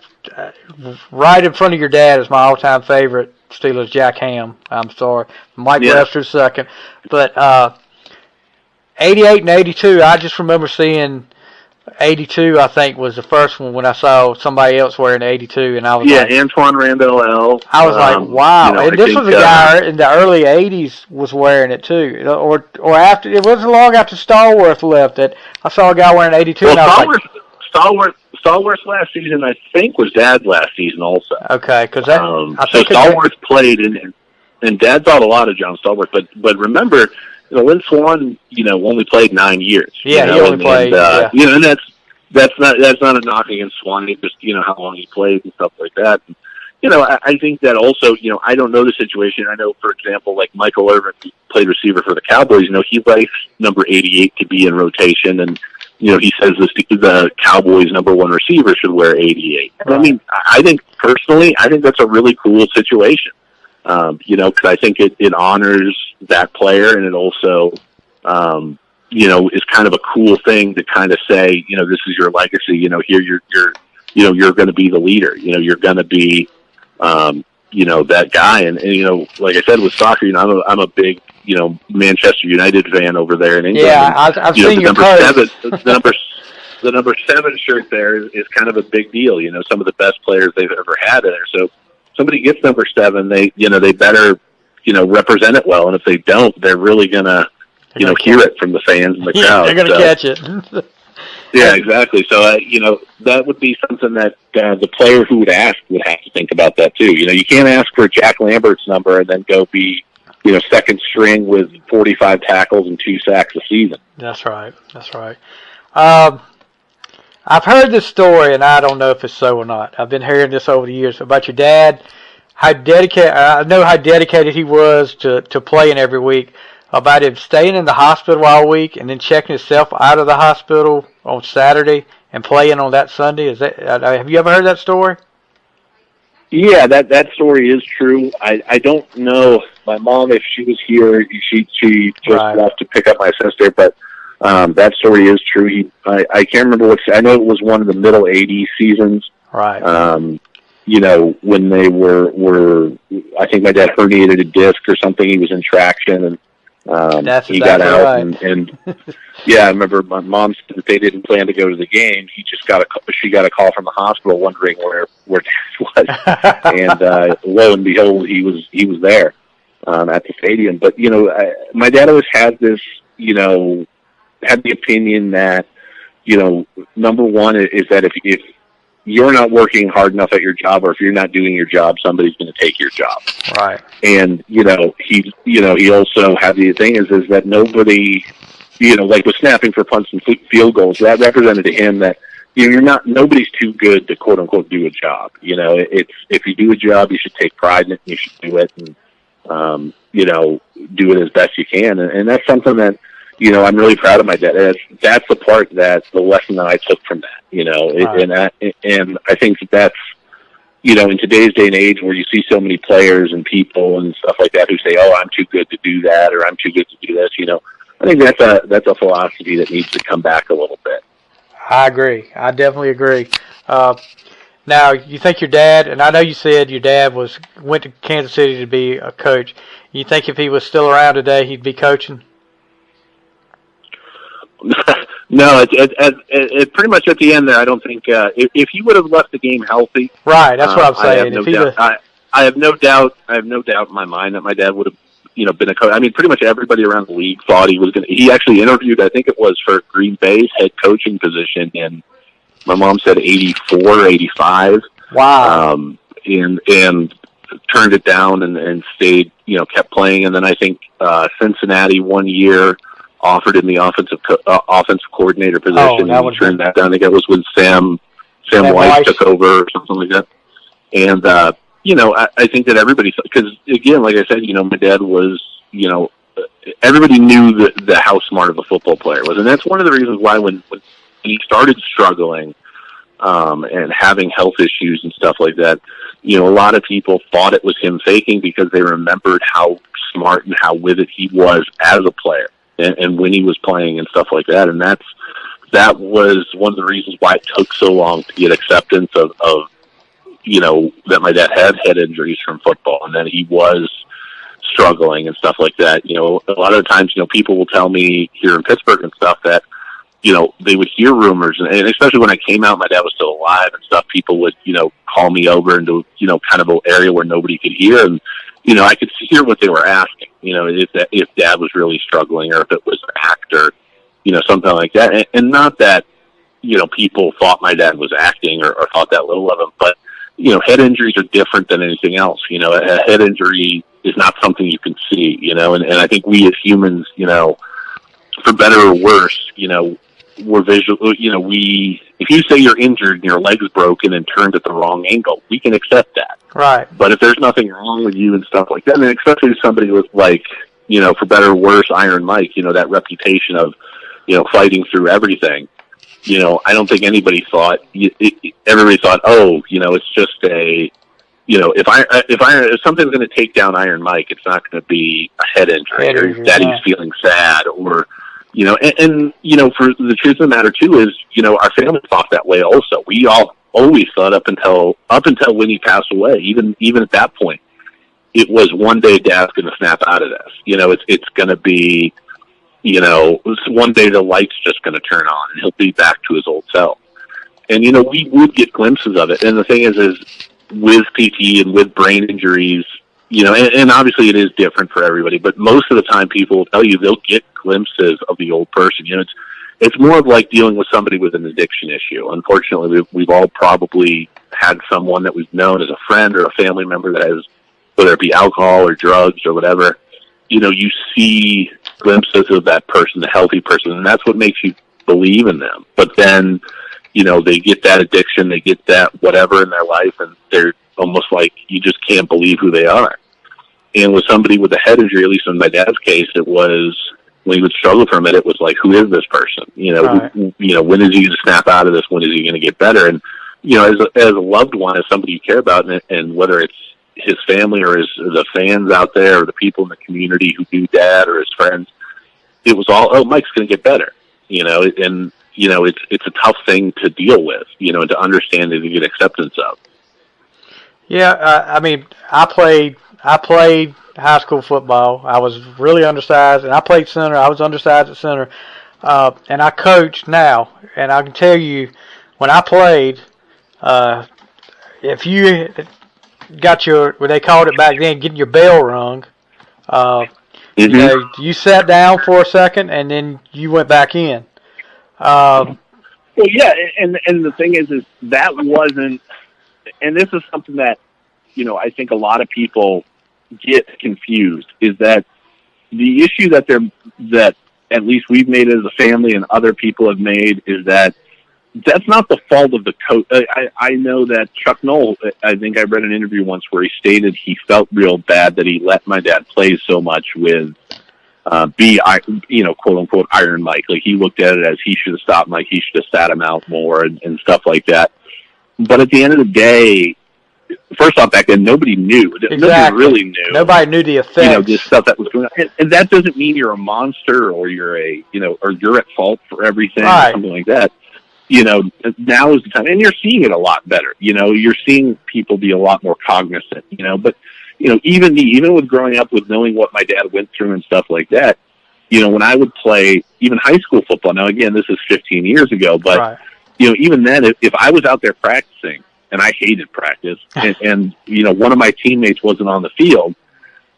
Right in front of your dad is my all-time favorite Steelers, Jack Ham. I'm sorry. Mike Webster's second. But 88 and 82, I just remember seeing 82, I think, was the first one when I saw somebody else wearing 82. And I was Antoine Randall L. I was like, wow. And this was a guy in the early 80s was wearing it, too. Or after, it wasn't long after Stallworth left that I saw a guy wearing 82. Well, and I was Stallworth's last season, I think, was Dad's last season also. Okay, because so Stallworth played, and Dad thought a lot of John Stallworth. But remember, Lynn Swann, only played 9 years. Yeah, he only played. And that's not a knock against Swann. Just how long he played and stuff like that. And, I think that also, I don't know the situation. I know, for example, like Michael Irvin played receiver for the Cowboys. He likes number 88 to be in rotation, and he says the Cowboys' number one receiver should wear 88. Right. I mean, I think personally, that's a really cool situation. Because I think it honors that player, and it also, is kind of a cool thing to kind of say, this is your legacy. Here you're going to be the leader. You're going to be, that guy. And like I said with soccer, I'm a big, Manchester United fan over there in England. Yeah, I've seen your post. The number 7 shirt there is kind of a big deal. Some of the best players they've ever had there. So somebody gets number 7, they better, represent it well. And if they don't, they're really gonna, hear it from the fans and the crowd. They're gonna catch it. Yeah, exactly. So, that would be something that the player who would ask would have to think about that too. You can't ask for Jack Lambert's number and then go be, second string with 45 tackles and 2 sacks a season. That's right. I've heard this story, and I don't know if it's so or not. I've been hearing this over the years about your dad. I know how dedicated he was to playing every week. About him staying in the hospital all week and then checking himself out of the hospital on Saturday and playing on that Sunday. Have you ever heard that story? Yeah, that story is true. I don't know my mom, if she was here, she just left to pick up my sister, but that story is true. I can't remember I know it was one of the middle 80s seasons. Right. When they were I think my dad herniated a disc or something. He was in traction, and That's he exactly got out right. and yeah, I remember my mom said that they didn't plan to go to the game. She got a call from the hospital wondering where Dad was, and lo and behold, he was there at the stadium. But my dad always had this, had the opinion that number one is that if you're not working hard enough at your job, or if you're not doing your job, somebody's going to take your job. Right. And he also had the thing is that nobody, like with snapping for punts and field goals, that represented to him that nobody's too good to quote unquote do a job. It's if you do a job, you should take pride in it. And you should do it, and do it as best you can. And that's something that I'm really proud of my dad. That's the lesson that I took from that. Right. And I think that's in today's day and age where you see so many players and people and stuff like that who say, "Oh, I'm too good to do that," or "I'm too good to do this." I think that's a philosophy that needs to come back a little bit. I agree. I definitely agree. Now, you think your dad, and I know you said your dad went to Kansas City to be a coach. You think if he was still around today, he'd be coaching? No, it pretty much at the end there. I don't think if he would have left the game healthy. Right, that's what I'm saying. I have no doubt in my mind that my dad would have, been a coach. I mean, pretty much everybody around the league thought he was going to. He actually interviewed, I think it was for Green Bay's head coaching position in, my mom said 84, 85. Wow. And turned it down and stayed, kept playing. And then I think Cincinnati one year offered him the offensive coordinator position, and he turned that down. I think that was when Sam Weiss took over or something like that. And I think that everybody, because again, like I said, my dad was, everybody knew how smart of a football player was, and that's one of the reasons why when he started struggling and having health issues and stuff like that, a lot of people thought it was him faking because they remembered how smart and how with it he was as a player. And when he was playing and stuff like that. And that was one of the reasons why it took so long to get acceptance of that my dad had head injuries from football and that he was struggling and stuff like that. A lot of the times, people will tell me here in Pittsburgh and stuff that, they would hear rumors, and especially when I came out, my dad was still alive and stuff, people would, call me over into, kind of an area where nobody could hear. And, I could hear what they were asking, if dad was really struggling or if it was an act or, something like that. And not that, people thought my dad was acting or thought that little of him, but, head injuries are different than anything else. A head injury is not something you can see, and I think we as humans, for better or worse, we're visual, if you say you're injured and your leg's broken and turned at the wrong angle, we can accept that. Right. But if there's nothing wrong with you and stuff like that, and especially somebody with for better or worse, Iron Mike, that reputation of, fighting through everything, I don't think anybody thought. Everybody thought, oh, it's just a. If something's going to take down Iron Mike, it's not going to be a head injury or that he's feeling sad or, and for the truth of the matter too is, our family thought that way also. We all always thought up until when he passed away, even at that point, it was one day Dad's going to snap out of this. It's going to be, one day the light's just going to turn on and he'll be back to his old self. And, we would get glimpses of it. And the thing is with PT and with brain injuries, and obviously it is different for everybody, but most of the time people will tell you they'll get glimpses of the old person. It's more of like dealing with somebody with an addiction issue. Unfortunately, we've all probably had someone that we've known as a friend or a family member that has, whether it be alcohol or drugs or whatever, you see glimpses of that person, the healthy person, and that's what makes you believe in them. But then, they get that addiction, they get that whatever in their life, and they're almost like you just can't believe who they are. And with somebody with a head injury, at least in my dad's case, it was, when he would struggle from it, it was like, who is this person? Right. When is he going to snap out of this? When is he going to get better? And, as a loved one, as somebody you care about, and whether it's his family or the fans out there or the people in the community who knew Dad or his friends, it was all, oh, Mike's going to get better, and, it's a tough thing to deal with, and to understand and to get acceptance of. Yeah, I played high school football. I was really undersized, and I played center. I was undersized at center, and I coach now. And I can tell you, when I played, if you got what they called it back then, getting your bell rung, you sat down for a second, and then you went back in. Well, yeah, and the thing is that wasn't, and this is something that, I think a lot of people get confused, is that the issue that at least we've made as a family and other people have made is that that's not the fault of the coach. I know that Chuck Knoll, I think I read an interview once where he stated he felt real bad that he let my dad play so much with quote unquote Iron Mike. Like, he looked at it as he should have stopped Mike, he should have sat him out more and stuff like that. But at the end of the day, first off, back then nobody knew. Exactly. Nobody really knew. Nobody knew the effects. This stuff that was going on, and that doesn't mean you're a monster or you're or you're at fault for everything or something like that. Now is the time, and you're seeing it a lot better. You're seeing people be a lot more cognizant. But even with growing up with knowing what my dad went through and stuff like that, when I would play even high school football. Now, again, this is 15 years ago, but even then, if I was out there practicing, and I hated practice, and one of my teammates wasn't on the field,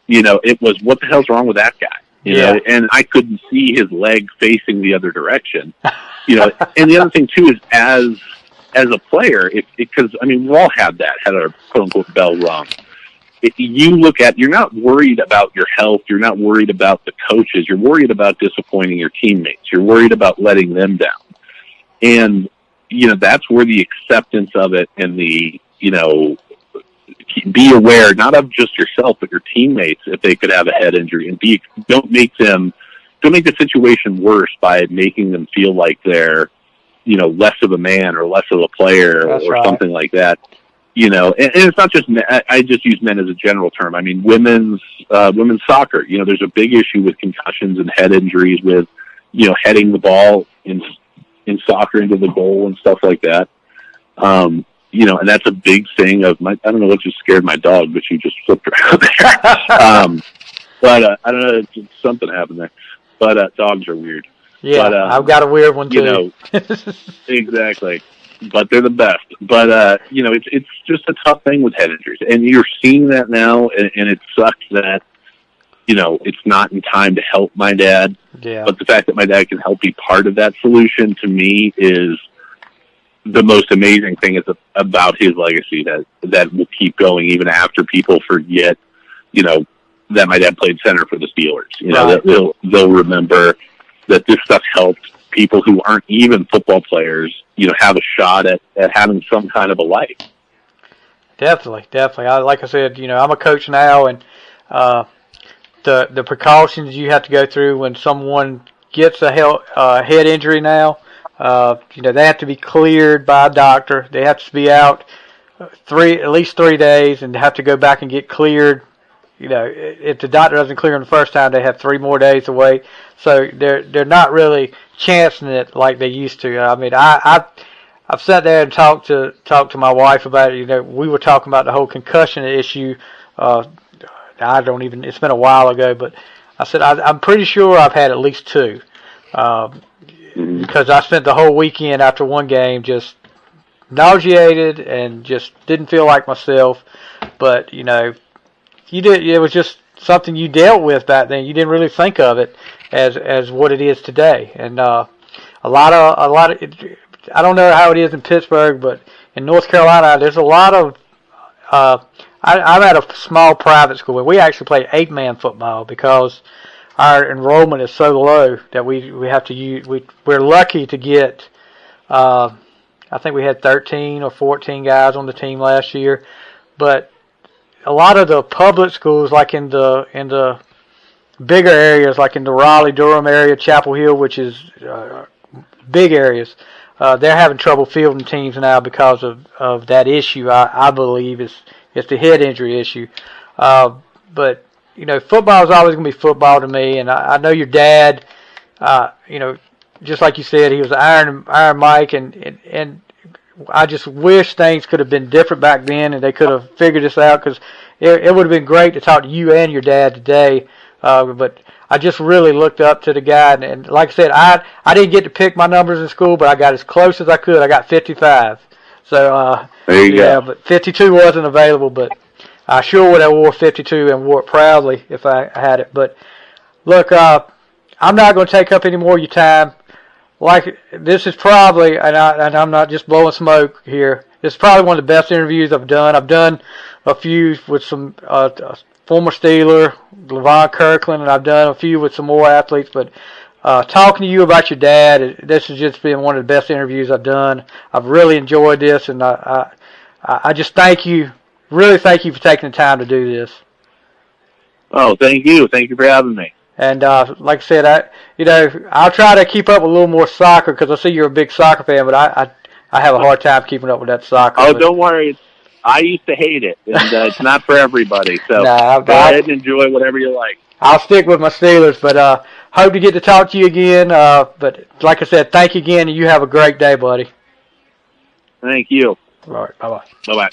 it was, what the hell's wrong with that guy? And I couldn't see his leg facing the other direction. And the other thing too is as a player, because we've all had a quote unquote bell rung. You look at, you're not worried about your health, you're not worried about the coaches, you're worried about disappointing your teammates, you're worried about letting them down. And that's where the acceptance of it and the, be aware, not of just yourself, but your teammates, if they could have a head injury, and don't make the situation worse by making them feel like they're, less of a man or less of a player or something like that. And it's not just men. I just use men as a general term. Women's soccer, there's a big issue with concussions and head injuries with, heading the ball in soccer into the goal and stuff like that. And that's a big thing of I don't know what just scared my dog, but she just flipped around there. But I don't know, something happened there. But dogs are weird. Yeah, but, I've got a weird one too. Exactly. But they're the best. But it's just a tough thing with head injuries, and you're seeing that now, and it sucks that it's not in time to help my dad. Yeah. But the fact that my dad can help be part of that solution, to me, is the most amazing thing about his legacy that will keep going even after people forget, that my dad played center for the Steelers. That they'll remember that this stuff helped people who aren't even football players, have a shot at having some kind of a life. Definitely. Like I said, I'm a coach now, and the precautions you have to go through when someone gets a head injury now, They have to be cleared by a doctor. They have to be out at least 3 days, and have to go back and get cleared. If the doctor doesn't clear them the first time, they have 3 more days to wait. So they're not really chancing it like they used to. I mean, I've sat there and talked to my wife about it. We were talking about the whole concussion issue. It's been a while ago, but I said I'm pretty sure I've had at least 2. Because I spent the whole weekend after one game just nauseated and just didn't feel like myself. But it was just something you dealt with back then. You didn't really think of it as what it is today. And a lot of I don't know how it is in Pittsburgh, but in North Carolina, there's a lot of. I'm at a small private school, and we actually play 8-man football because our enrollment is so low that we have to use. We're lucky to get. I think we had 13 or 14 guys on the team last year, but a lot of the public schools, like in the bigger areas, like in the Raleigh-Durham area, Chapel Hill, which is big areas, they're having trouble fielding teams now because of that issue. I believe it's the head injury issue, but. Football is always going to be football to me, and I know your dad, just like you said, he was Iron Mike, and I just wish things could have been different back then, and they could have figured this out, because it would have been great to talk to you and your dad today, but I just really looked up to the guy, and like I said, I didn't get to pick my numbers in school, but I got as close as I could. I got 55, so there you go. But 52 wasn't available, but I sure would have wore 52 and wore it proudly if I had it. But look, I'm not going to take up any more of your time. This is probably, and I'm not just blowing smoke here. This is probably one of the best interviews I've done. I've done a few with some former Steeler, Levon Kirkland, and I've done a few with some more athletes. But talking to you about your dad, this has just been one of the best interviews I've done. I've really enjoyed this, and I just thank you. Really thank you for taking the time to do this. Oh, thank you. Thank you for having me. And like I said, I'll try to keep up with a little more soccer because I see you're a big soccer fan, but I have a hard time keeping up with that soccer. Oh, don't worry. I used to hate it, and it's not for everybody. So go ahead and enjoy whatever you like. I'll stick with my Steelers, but hope to get to talk to you again. But like I said, thank you again, and you have a great day, buddy. Thank you. All right, bye-bye. Bye-bye.